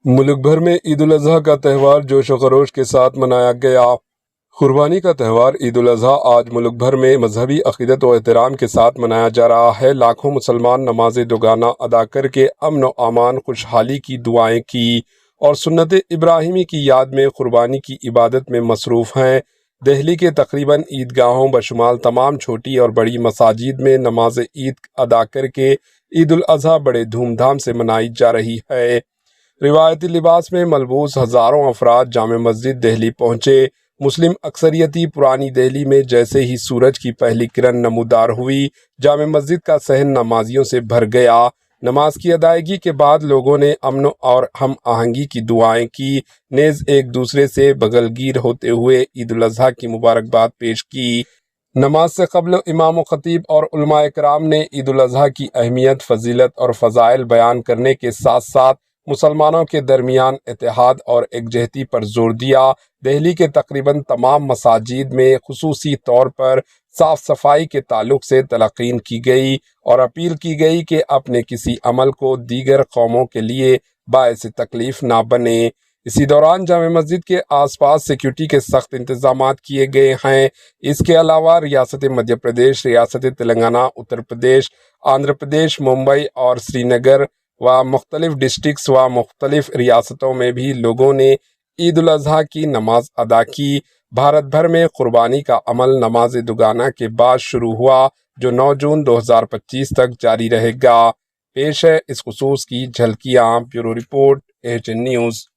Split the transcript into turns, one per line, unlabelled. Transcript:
ملک بھر میں عید الاضحیٰ کا تہوار جوش و خروش کے ساتھ منایا گیا۔ قربانی کا تہوار عید الاضحیٰ آج ملک بھر میں مذہبی عقیدت و احترام کے ساتھ منایا جا رہا ہے۔ لاکھوں مسلمان نماز دوگانہ ادا کر کے امن و امان خوشحالی کی دعائیں کی اور سنت ابراہیمی کی یاد میں قربانی کی عبادت میں مصروف ہیں۔ دہلی کے تقریباً عیدگاہوں بشمال تمام چھوٹی اور بڑی مساجد میں نماز عید ادا کر کے عید الاضحیٰ بڑے دھوم دھام سے منائی جا رہی ہے۔ روایتی لباس میں ملبوس ہزاروں افراد جامع مسجد دہلی پہنچے۔ مسلم اکثریتی پرانی دہلی میں جیسے ہی سورج کی پہلی کرن نمودار ہوئی، جامع مسجد کا صحن نمازیوں سے بھر گیا۔ نماز کی ادائیگی کے بعد لوگوں نے امن اور ہم آہنگی کی دعائیں کی، نیز ایک دوسرے سے بغل گیر ہوتے ہوئے عید الاضحیٰ کی مبارکباد پیش کی۔ نماز سے قبل امام و خطیب اور علماء کرام نے عید الاضحیٰ کی اہمیت، فضیلت اور فضائل بیان کرنے کے ساتھ ساتھ مسلمانوں کے درمیان اتحاد اور یکجہتی پر زور دیا۔ دہلی کے تقریباً تمام مساجد میں خصوصی طور پر صاف صفائی کے تعلق سے تلقین کی گئی اور اپیل کی گئی کہ اپنے کسی عمل کو دیگر قوموں کے لیے باعث تکلیف نہ بنے۔ اسی دوران جامع مسجد کے آس پاس سیکیورٹی کے سخت انتظامات کیے گئے ہیں۔ اس کے علاوہ ریاست مدھیہ پردیش، ریاست تلنگانہ، اتر پردیش، آندھرا پردیش، ممبئی اور سری نگر و مختلف ڈسٹرکٹس و مختلف ریاستوں میں بھی لوگوں نے عید الاضحیٰ کی نماز ادا کی۔ بھارت بھر میں قربانی کا عمل نماز دوگانہ کے بعد شروع ہوا، جو 9 جون 2025 تک جاری رہے گا۔ پیش ہے اس خصوص کی جھلکیاں۔ Bureau report AHN news.